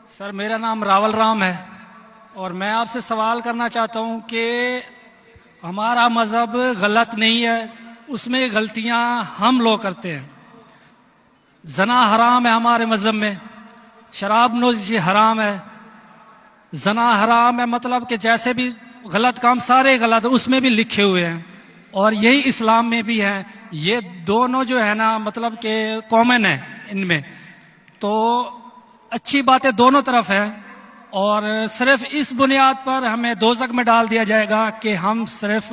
Sir मेरा नाम रावल राम है और मैं आपसे सवाल करना चाहता हूं कि हमारा मजहब गलत नहीं है, उसमें गलतियां हम लोग करते हैं। जना हराम है हमारे मजहब में, शराब नोशी हराम है, जना हराम है, मतलब कि जैसे भी गलत काम सारे गलत उसमें भी लिखे हुए हैं और यही इस्लाम में भी है। ये दोनों जो है ना मतलब कि कॉमन है इनमें, तो अच्छी बातें दोनों तरफ है और सिर्फ इस बुनियाद पर हमें दोजक में डाल दिया जाएगा कि हम सिर्फ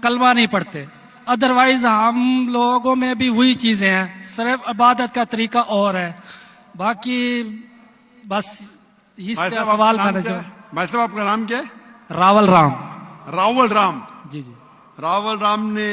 कलमा नहीं पढ़ते। अदरवाइज हम लोगों में भी वही चीजें हैं, सिर्फ इबादत का तरीका और है। बाकी बस इस सवाल मैंने जो भाई साहब आपका नाम क्या है? रावल राम। रावल राम जी जी रावल राम ने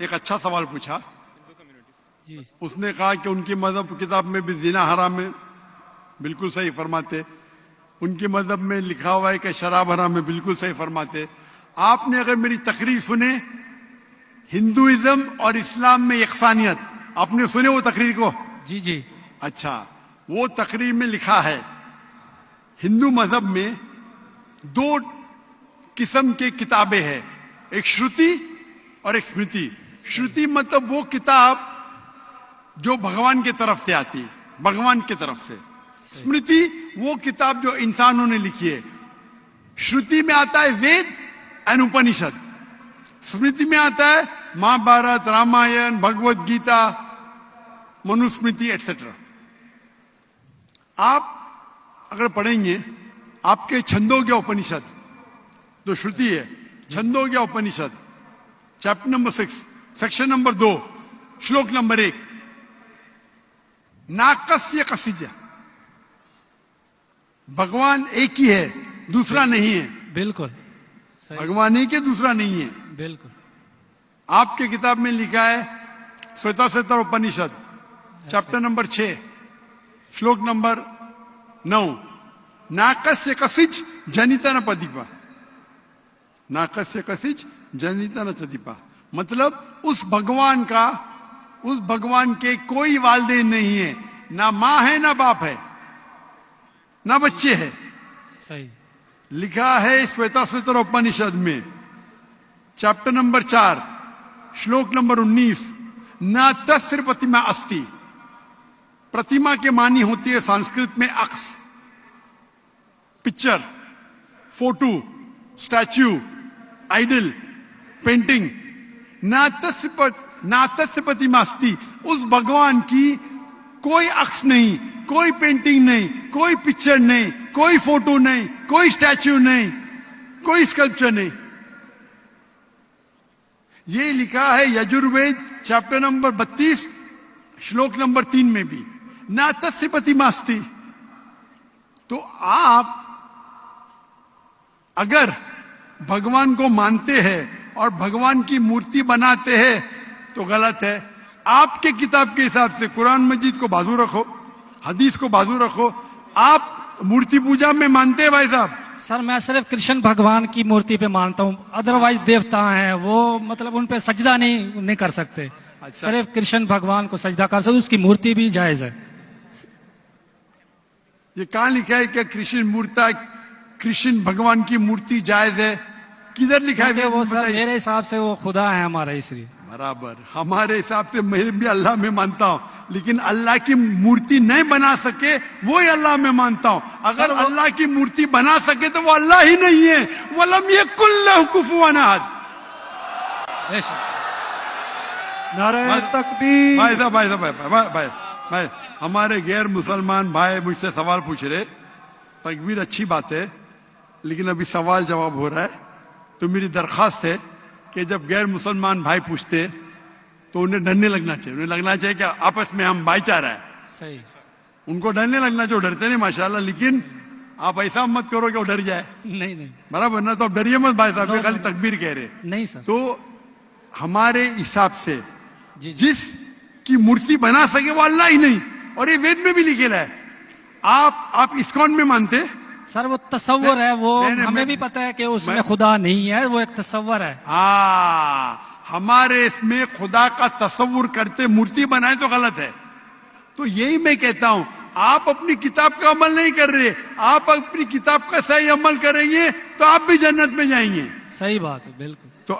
एक अच्छा सवाल पूछा। जी उसने कहा कि उनकी मजहब किताब में भी जिना हराम है, बिल्कुल सही फरमाते। उनके मजहब में लिखा हुआ है कि शराब हराम है, बिल्कुल सही फरमाते। आपने अगर मेरी तकरीर सुने हिंदुइज्म और इस्लाम में यकसानियत, आपने सुने वो तकरीर को? जी जी अच्छा, वो तकरीर में लिखा है हिंदू मजहब में दो किस्म के किताबें हैं, एक श्रुति और एक स्मृति। श्रुति मतलब वो किताब जो भगवान की तरफ से आती है, भगवान की तरफ से। स्मृति वो किताब जो इंसानों ने लिखी है। श्रुति में आता है वेद एंड उपनिषद, स्मृति में आता है महाभारत, रामायण, भगवत गीता, मनुस्मृति एटसेट्रा। आप अगर पढ़ेंगे आपके छंदोग्य उपनिषद जो श्रुति है, छंदोग्य उपनिषद चैप्टर नंबर 6 सेक्शन नंबर 2 श्लोक नंबर 1, नाकस्य कसिज, भगवान एक ही है, दूसरा नहीं है। बिल्कुल सही। भगवान एक है, दूसरा नहीं है। बिल्कुल आपके किताब में लिखा है श्वेताश्वेतर उपनिषद चैप्टर नंबर 6 श्लोक नंबर 9, नाकस्य कसिच जनिता न पदीपा, नाकस्य कसिच जनिता न चदीपा, मतलब उस भगवान का, उस भगवान के कोई वालिदैन नहीं है, ना मां है ना बाप है ना बच्चे हैं। सही लिखा है श्वेताश्वेतर उपनिषद में चैप्टर नंबर 4 श्लोक नंबर 19, न तस्य प्रतिमा अस्ति, प्रतिमा के मानी होती है संस्कृत में अक्स, picture, photo, statue, idol, painting. न तस्य प्रतिमा अस्ति, उस भगवान की कोई अक्स नहीं, कोई पेंटिंग नहीं, कोई पिक्चर नहीं, कोई फोटो नहीं, कोई स्टैच्यू नहीं, कोई स्कल्पचर नहीं। ये लिखा है यजुर्वेद चैप्टर नंबर 32 श्लोक नंबर 3 में भी, ना तस्य प्रतिमास्ति। तो आप अगर भगवान को मानते हैं और भगवान की मूर्ति बनाते हैं तो गलत है। आपके किताब के हिसाब से कुरान मजीद को बाजू रखो, हदीस को बाजू रखो। आप मूर्ति पूजा में मानते हैं भाई साहब? सर मैं सिर्फ कृष्ण भगवान की मूर्ति पे मानता हूँ, अदरवाइज देवता हैं वो मतलब उन पे सजदा नहीं कर सकते। अच्छा। सिर्फ कृष्ण भगवान को सजदा कर सकते, उसकी मूर्ति भी जायज है। ये कहां लिखा है कि कृष्ण भगवान की मूर्ति जायज है? किधर लिखा है? वो सर मेरे हिसाब से वो खुदा है हमारा, इसलिए। बराबर, हमारे हिसाब से मैं भी अल्लाह में मानता हूं, लेकिन अल्लाह की मूर्ति नहीं बना सके वो ही अल्लाह में मानता हूं। अगर अल्लाह की मूर्ति बना सके तो वो अल्लाह ही नहीं है। वलम यकुल लहु कुफुवन अहद। नारे तकबीर। भाई हमारे गैर मुसलमान भाई मुझसे सवाल पूछ रहे। तकबीर अच्छी बात है, लेकिन अभी सवाल जवाब हो रहा है। तो मेरी दरखास्त है कि जब गैर मुसलमान भाई पूछते तो उन्हें डरने लगना चाहिए। उन्हें लगना चाहिए कि आपस में हम भाईचारा है। सही। उनको डरने लगना चाहिए। डरते नहीं माशाल्लाह, लेकिन आप ऐसा मत करो कि वो डर जाए। नहीं बराबर ना? तो आप डरिए मत भाई साहब, खाली तकबीर कह रहे। नहीं सर। तो हमारे हिसाब से जी। जिस की मूर्ति बना सके वो अल्लाह ही नहीं, और ये वेद में भी लिखेला है। आप इस्कॉन में मानते? सर वो तस्वर है, वो हमें भी पता है कि उसमें खुदा नहीं है, वो एक तस्वर है। हमारे इसमें खुदा का तस्वुर करते मूर्ति बनाए तो गलत है। तो यही मैं कहता हूं, आप अपनी किताब का अमल नहीं कर रहे, आप अपनी किताब का सही अमल करेंगे तो आप भी जन्नत में जाएंगे। सही बात है, बिल्कुल। तो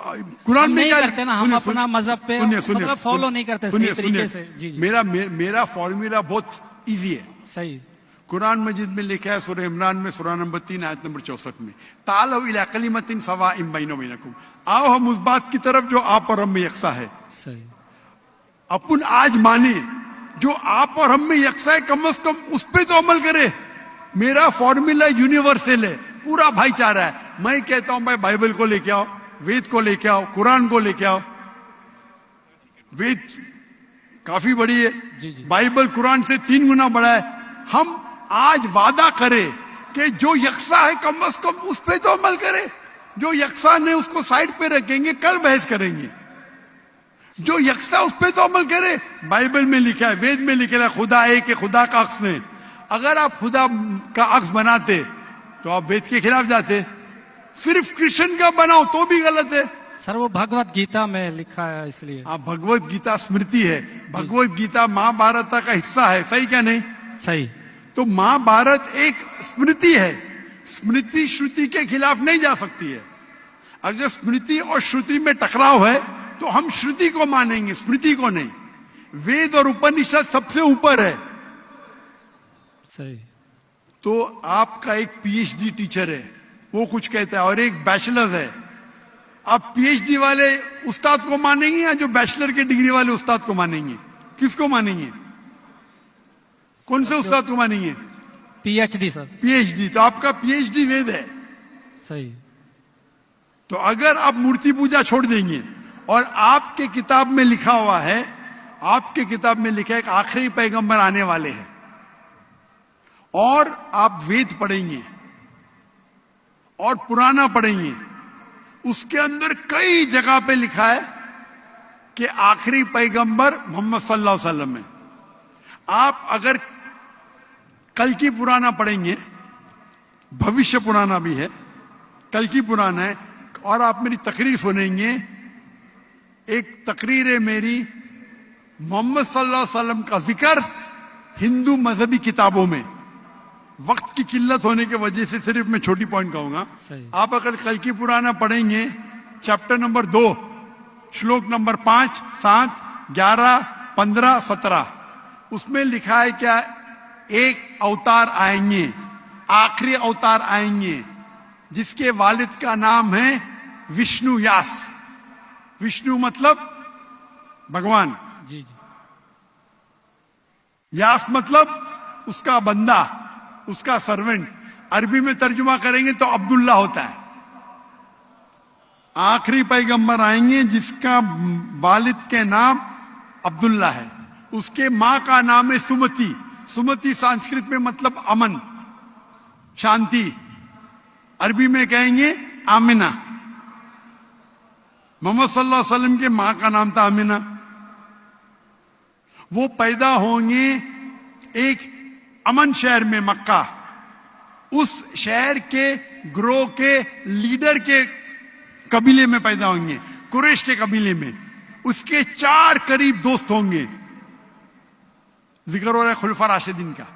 कुरान हम में नहीं क्या करते ना, हम अपना मजहब पे मतलब फॉलो नहीं करते सही तरीके से। जी जी, मेरा फॉर्मूला बहुत इजी है। सही। कुरान मजीद में लिखा है सूरह इमरान में सूरह नंबर 3 आयत नंबर 64 में, तालौ इला कलिमतिन सवाइम बैना बैनकुम, आओ हम उस बात की तरफ जो आप और हम में यकसा है। सही। अपन आज माने जो आप और हम में यकसा है, कम से कम उस पे तो अमल करे। मेरा फॉर्मूला यूनिवर्सल है, पूरा भाईचारा है। मैं कहता हूं भाई बाइबल को लेके आओ, वेद को लेके आओ, कुरान को लेके आओ। वेद काफी बड़ी है, जी जी, बाइबल कुरान से 3 गुना बड़ा है। हम आज वादा करें कि जो यकसा है कम से कम उस पे तो अमल करे। जो यकसा नहीं उसको साइड पे रखेंगे, कल बहस करेंगे। जो यकसा उस पे तो अमल करे। बाइबल में लिखा है, वेद में लिखा है खुदा एक है, खुदा का अक्स नहीं। अगर आप खुदा का अक्स बनाते तो आप वेद के खिलाफ जाते। सिर्फ कृष्ण का बनाओ तो भी गलत है। सर वो भगवत गीता में लिखा है, इसलिए। आप भगवत गीता स्मृति है, भगवत गीता महाभारत का हिस्सा है, सही क्या नहीं? सही। तो महाभारत एक स्मृति है, स्मृति श्रुति के खिलाफ नहीं जा सकती है। अगर स्मृति और श्रुति में टकराव है तो हम श्रुति को मानेंगे, स्मृति को नहीं। वेद और उपनिषद सबसे ऊपर है। सही। तो आपका एक पीएचडी टीचर है, वो कुछ कहता है, और एक बैचलर है। आप पीएचडी वाले उस्ताद को मानेंगे या जो बैचलर के डिग्री वाले उस्ताद को मानेंगे? किसको मानेंगे? कौन से उस्ताद को मानेंगे? PhD sir. पीएचडी। तो आपका पीएचडी वेद है। सही। तो अगर आप मूर्ति पूजा छोड़ देंगे और आपके किताब में लिखा हुआ है, आपके किताब में लिखा है कि आखिरी पैगंबर आने वाले हैं, और आप वेद पढ़ेंगे और पुराना पढ़ेंगे, उसके अंदर कई जगह पे लिखा है कि आखिरी पैगंबर मोहम्मद सल्लल्लाहु अलैहि वसल्लम है। आप अगर कल की पुराना पढ़ेंगे, भविष्य पुराना भी है, कल की पुराना है, और आप मेरी तकरीर सुनेंगे। एक तकरीर है मेरी, मोहम्मद सल्लल्लाहु अलैहि वसल्लम का जिक्र हिंदू मजहबी किताबों में। वक्त की किल्लत होने की वजह से सिर्फ मैं छोटी पॉइंट कहूंगा। आप अगर कल की पुराना पढ़ेंगे, चैप्टर नंबर 2, श्लोक नंबर 5, 7, 11, 15, 17, उसमें लिखा है क्या? एक अवतार आएंगे, आखिरी अवतार आएंगे, जिसके वालिद का नाम है विष्णु यास। विष्णु मतलब भगवान, जी जी। यास मतलब उसका बंदा, उसका सर्वेंट। अरबी में तर्जुमा करेंगे तो अब्दुल्ला होता है। आखिरी पैगंबर आएंगे जिसका वालिद के नाम अब्दुल्ला है। उसके मां का नाम है सुमति। सुमति संस्कृत में मतलब अमन, शांति। अरबी में कहेंगे आमिना। मोहम्मद सल्लल्लाहु अलैहि वसल्लम के मां का नाम था आमिना। वो पैदा होंगे एक अमन शहर में, मक्का। उस शहर के ग्रोह के लीडर के कबीले में पैदा होंगे, कुरैश के कबीले में। उसके 4 करीब दोस्त होंगे। जिक्र हो रहा है खुलफा राशिदीन का।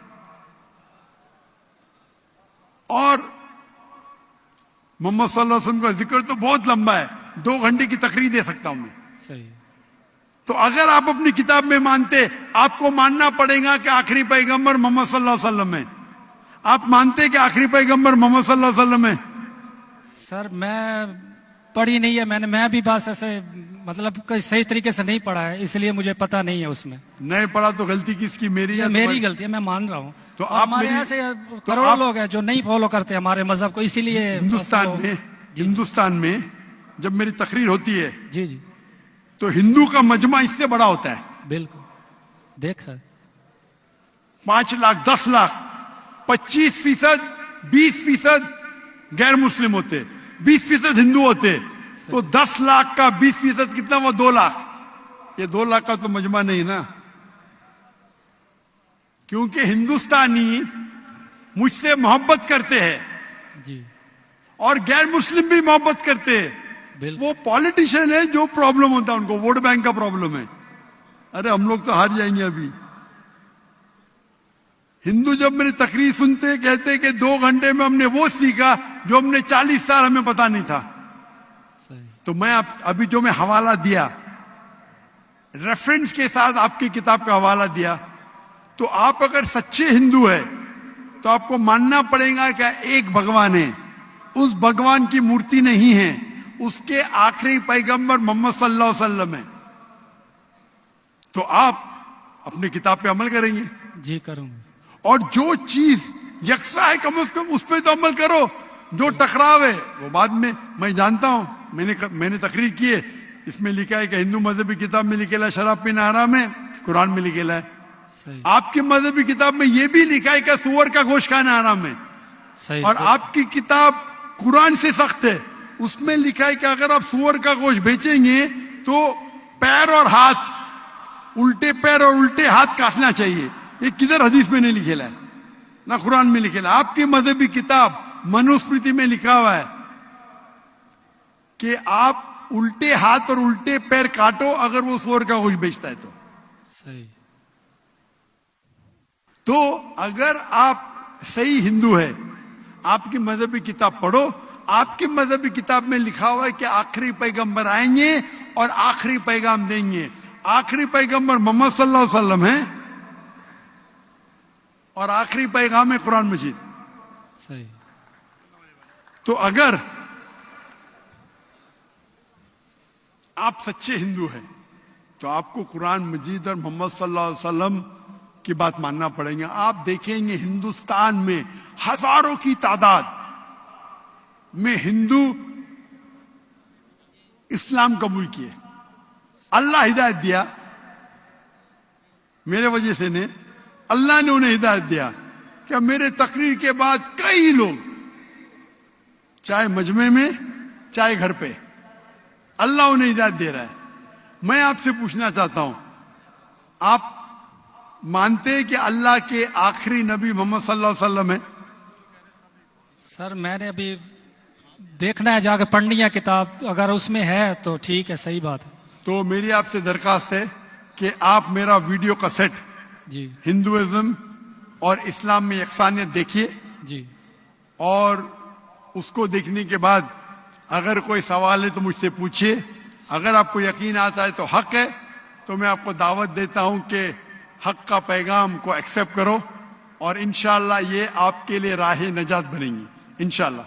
और मोहम्मद सल्लल्लाहु अलैहि वसल्लम का जिक्र तो बहुत लंबा है, 2 घंटे की तकरीर दे सकता हूं मैं। सही। तो अगर आप अपनी किताब में मानते, आपको मानना पड़ेगा कि आखिरी पैगंबर मोहम्मद सल्लल्लाहु अलैहि वसल्लम है। आप मानते कि आखिरी पैगंबर मोहम्मद सल्लल्लाहु अलैहि वसल्लम है? सर मैं पढ़ी नहीं है, मैं भी बस ऐसे मतलब कोई सही तरीके से नहीं पढ़ा है, इसलिए मुझे पता नहीं है उसमें। नहीं पढ़ा तो गलती किसकी? मेरी या मेरी गलती है, मैं मान रहा हूँ। तो आप हमारे यहाँ से करोड़ों लोग हैं जो नहीं फॉलो करते हमारे मजहब को, इसीलिए हिंदुस्तान में जब मेरी तकरीर होती है, जी जी, तो हिंदू का मजमा इससे बड़ा होता है। बिल्कुल देखा। 5 लाख, 10 लाख, 25%, 20% गैर मुस्लिम होते, 20% हिंदू होते। तो 10 लाख का 20% कितना हुआ? 2 लाख। ये 2 लाख का तो मजमा नहीं ना, क्योंकि हिंदुस्तानी मुझसे मोहब्बत करते हैं जी, और गैर मुस्लिम भी मोहब्बत करते हैं। वो पॉलिटिशियन है जो प्रॉब्लम होता है उनको, वोट बैंक का प्रॉब्लम है। अरे हम लोग तो हार जाएंगे अभी। हिंदू जब मेरी तकरीर सुनते कहते कि 2 घंटे में हमने वो सीखा जो हमने 40 साल हमें पता नहीं था। सही। तो मैं अभी जो मैं हवाला दिया, रेफरेंस के साथ आपकी किताब का हवाला दिया, तो आप अगर सच्चे हिंदू है तो आपको मानना पड़ेगा कि एक भगवान है, उस भगवान की मूर्ति नहीं है, उसके आखिरी पैगंबर मोहम्मद सल्लल्लाहु अलैहि वसल्लम है। तो आप अपनी किताब पे अमल करेंगे। जी करूंगा। और जो चीज यकसा है कम से कम उस पर तो अमल करो। जो टकराव है वो बाद में, मैं जानता हूं, मैंने तकरीर की है, इसमें लिखा है कि हिंदू मजहबी किताब में लिखेला शराब पीना हराम है, कुरान में लिखेला है। सही। आपकी मजहबी किताब में यह भी लिखा है कि सुअर का गोश्त खाना हराम है। सही। और आपकी किताब कुरान से सख्त है, उसमें लिखा है कि अगर आप सुअर का गोश्त बेचेंगे तो पैर और हाथ, उल्टे पैर और उल्टे हाथ काटना चाहिए। ये किधर हदीस में नहीं लिखेला है, ना कुरान में लिखेला। आपकी मजहबी किताब मनुस्मृति में लिखा हुआ है कि आप उल्टे हाथ और उल्टे पैर काटो अगर वो सुअर का गोश्त बेचता है तो। सही। तो अगर आप सही हिंदू है, आपकी मजहबी किताब पढ़ो। आपकी मजहबी किताब में लिखा हुआ है कि आखिरी पैगंबर आएंगे और आखिरी पैगाम देंगे। आखिरी पैगंबर मोहम्मद सल्लल्लाहु अलैहि वसल्लम है और आखिरी पैगाम है कुरान मजीद। सही। तो अगर आप सच्चे हिंदू हैं तो आपको कुरान मजीद और मोहम्मद सल्लल्लाहु अलैहि वसल्लम की बात मानना पड़ेगा। आप देखेंगे हिंदुस्तान में हजारों की तादाद में हिंदू इस्लाम कबूल किए। अल्लाह हिदायत दिया, मेरे वजह से ने, अल्लाह ने उन्हें हिदायत दिया कि मेरे तकरीर के बाद कई लोग, चाहे मजमे में चाहे घर पे, अल्लाह उन्हें हिदायत दे रहा है। मैं आपसे पूछना चाहता हूं, आप मानते हैं कि अल्लाह के आखिरी नबी मोहम्मद सल्लल्लाहु अलैहि वसल्लम है? सर मैंने अभी देखना है, जाकर पढ़नी है किताब, अगर उसमें है तो ठीक है, सही बात है। तो मेरी आपसे दरखास्त है कि आप मेरा वीडियो कैसेट जी। हिंदुइज्म और इस्लाम में यकसानियत देखिए, जी। और उसको देखने के बाद अगर कोई सवाल है तो मुझसे पूछिए। अगर आपको यकीन आता है तो हक है, तो मैं आपको दावत देता हूं कि हक का पैगाम को एक्सेप्ट करो और इंशाअल्लाह ये आपके लिए राह नजात बनेंगी इंशाअल्लाह।